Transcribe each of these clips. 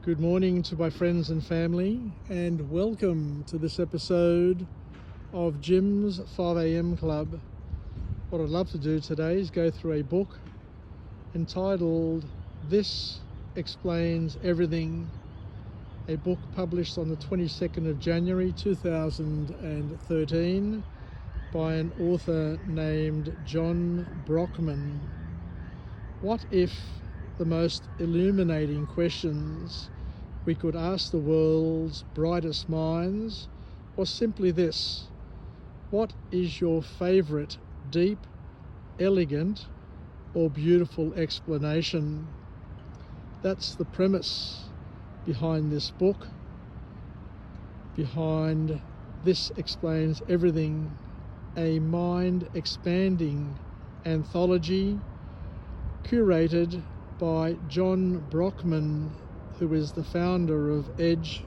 Good morning to my friends and family, and welcome to this episode of Jim's 5am Club. What I'd love to do today is go through a book entitled This Explains Everything, a book published on the 22nd of January 2013 by an author named John Brockman. What if the most illuminating questions we could ask the world's brightest minds was simply this: what is your favourite deep, elegant or beautiful explanation? That's the premise behind this book, behind This Explains Everything, a mind-expanding anthology curated by John Brockman, who is the founder of edge.org.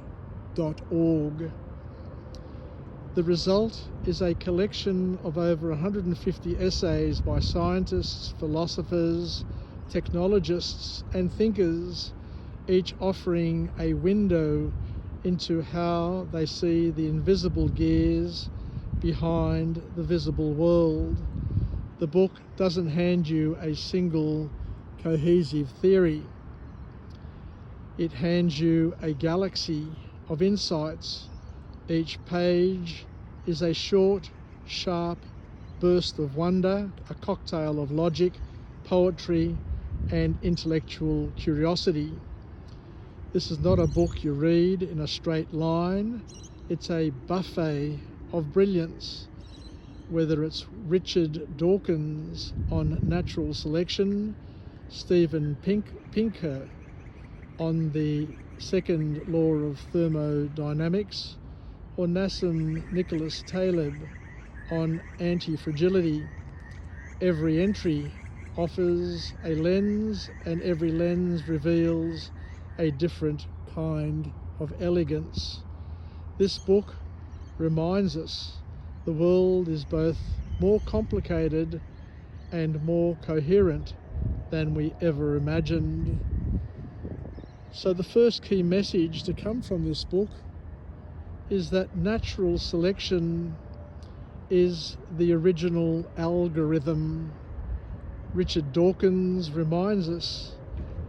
The result is a collection of over 150 essays by scientists, philosophers, technologists and thinkers, each offering a window into how they see the invisible gears behind the visible world. The book doesn't hand you a single cohesive theory. It hands you a galaxy of insights. Each page is a short, sharp burst of wonder, a cocktail of logic, poetry, and intellectual curiosity. This is not a book you read in a straight line. It's a buffet of brilliance, whether it's Richard Dawkins on natural selection, Steven Pinker on the second law of thermodynamics, or Nassim Nicholas Taleb on anti-fragility. Every entry offers a lens, and every lens reveals a different kind of elegance. This book reminds us the world is both more complicated and more coherent than we ever imagined. So the first key message to come from this book is that natural selection is the original algorithm. Richard Dawkins reminds us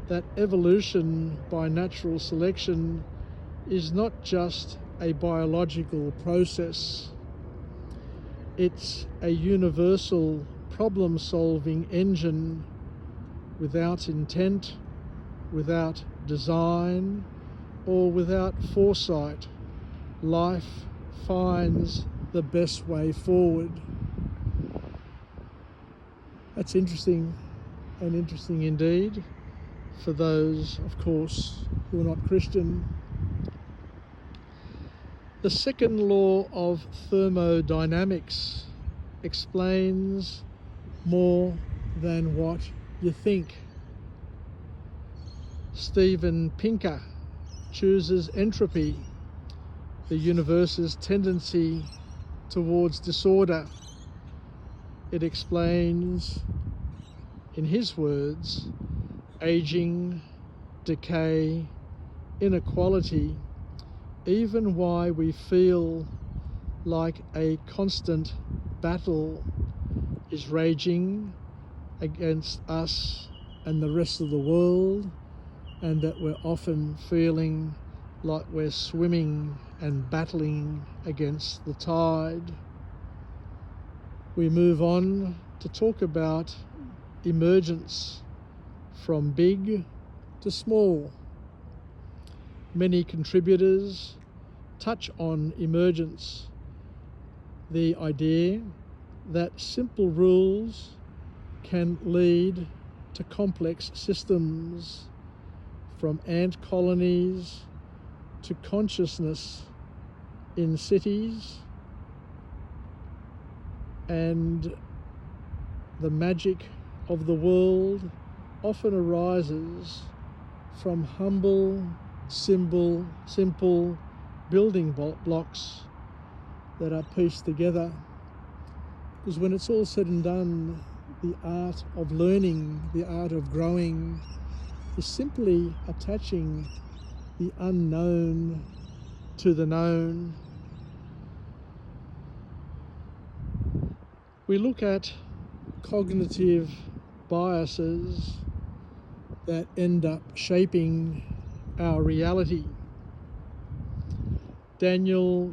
that evolution by natural selection is not just a biological process. It's a universal problem-solving engine. Without intent, without design, or without foresight, life finds the best way forward. That's interesting, and interesting indeed, for those, of course, who are not Christian. The second law of thermodynamics explains more than what you think. Steven Pinker chooses entropy, the universe's tendency towards disorder. It explains, in his words, aging, decay, inequality, even why we feel like a constant battle is raging against us and the rest of the world, and that we're often feeling like we're swimming and battling against the tide. We move on to talk about emergence, from big to small. Many contributors touch on emergence, the idea that simple rules can lead to complex systems, from ant colonies to consciousness in cities, and the magic of the world often arises from humble, simple building blocks that are pieced together. Because when it's all said and done, the art of learning, the art of growing, is simply attaching the unknown to the known. We look at cognitive biases that end up shaping our reality. Daniel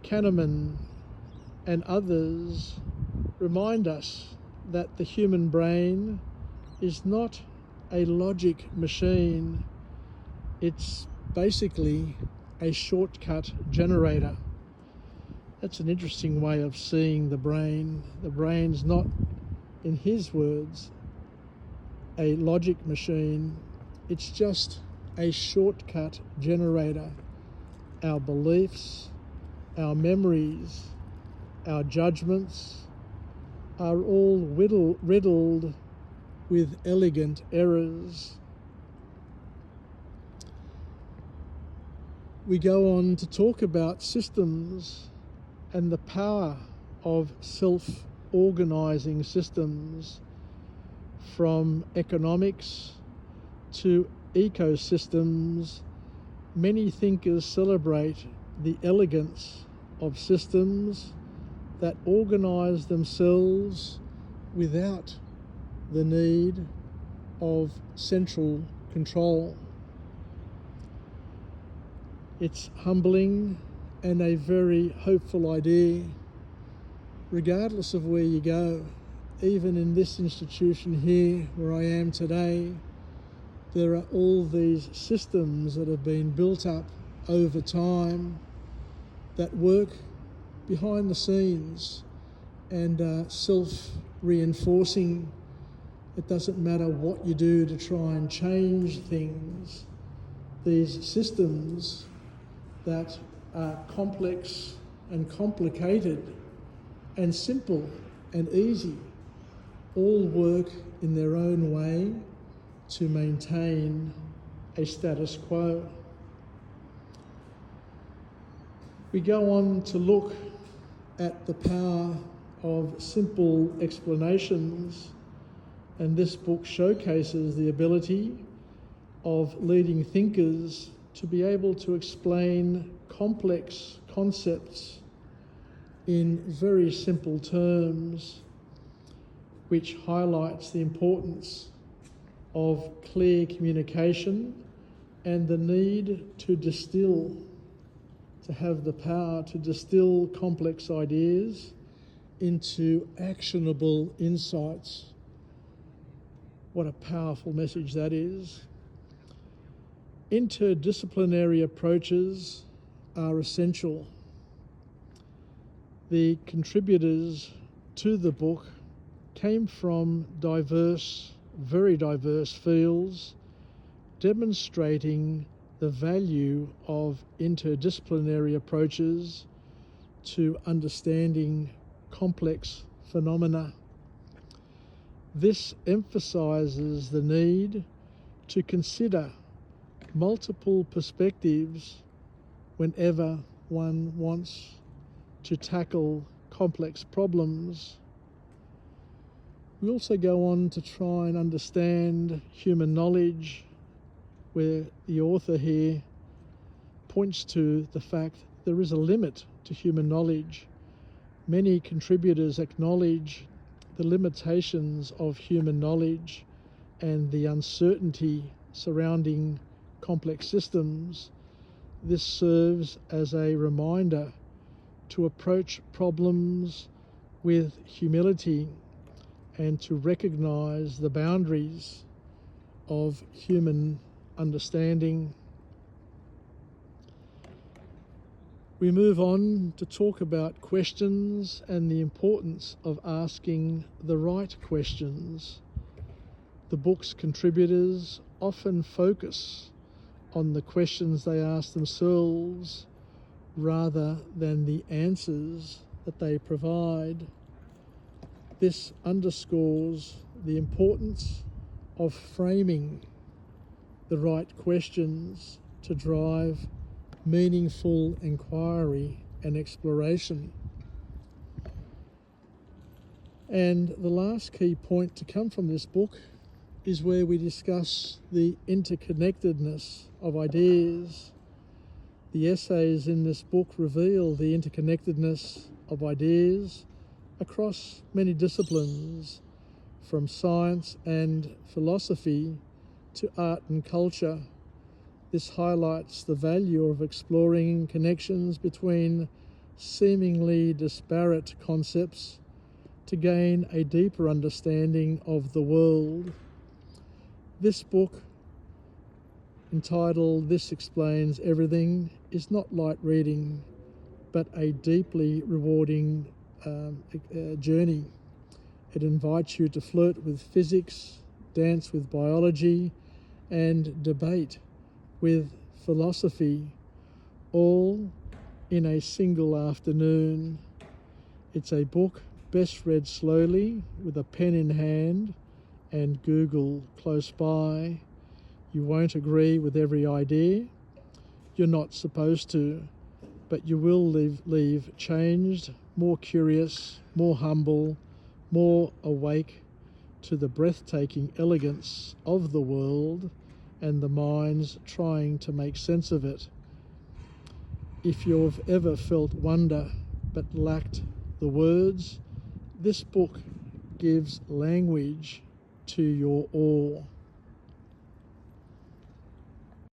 Kahneman and others remind us that the human brain is not a logic machine. It's basically a shortcut generator. That's an interesting way of seeing the brain. The brain's not, in his words, a logic machine. It's just a shortcut generator. Our beliefs, our memories, our judgments are all riddled with elegant errors. We go on to talk about systems and the power of self-organizing systems, from economics to ecosystems. Many thinkers celebrate the elegance of systems that organize themselves without the need of central control. It's humbling and a very hopeful idea, regardless of where you go. Even in this institution here, where I am today, there are all these systems that have been built up over time that work behind the scenes and are self-reinforcing. It doesn't matter what you do to try and change things. These systems that are complex and complicated and simple and easy all work in their own way to maintain a status quo. We go on to look at the power of simple explanations, and this book showcases the ability of leading thinkers to be able to explain complex concepts in very simple terms, which highlights the importance of clear communication and the need to distill, to have the power to distill complex ideas into actionable insights. What a powerful message that is. Interdisciplinary approaches are essential. The contributors to the book came from very diverse fields, demonstrating the value of interdisciplinary approaches to understanding complex phenomena. This emphasizes the need to consider multiple perspectives whenever one wants to tackle complex problems. We also go on to try and understand human knowledge, where the author here points to the fact there is a limit to human knowledge. Many contributors acknowledge the limitations of human knowledge and the uncertainty surrounding complex systems. This serves as a reminder to approach problems with humility and to recognize the boundaries of human understanding. We move on to talk about questions and the importance of asking the right questions. The book's contributors often focus on the questions they ask themselves rather than the answers that they provide. This underscores the importance of framing the right questions to drive meaningful inquiry and exploration. And the last key point to come from this book is where we discuss the interconnectedness of ideas. The essays in this book reveal the interconnectedness of ideas across many disciplines, from science and philosophy to art and culture. This highlights the value of exploring connections between seemingly disparate concepts to gain a deeper understanding of the world. This book, entitled "This Explains Everything," is not light reading, but a deeply rewarding journey. It invites you to flirt with physics, dance with biology, and debate with philosophy, all in a single afternoon. It's a book best read slowly with a pen in hand and Google close by. You won't agree with every idea. You're not supposed to, but you will leave changed, more curious, more humble, more awake to the breathtaking elegance of the world and the minds trying to make sense of it. If you've ever felt wonder but lacked the words, this book gives language to your awe.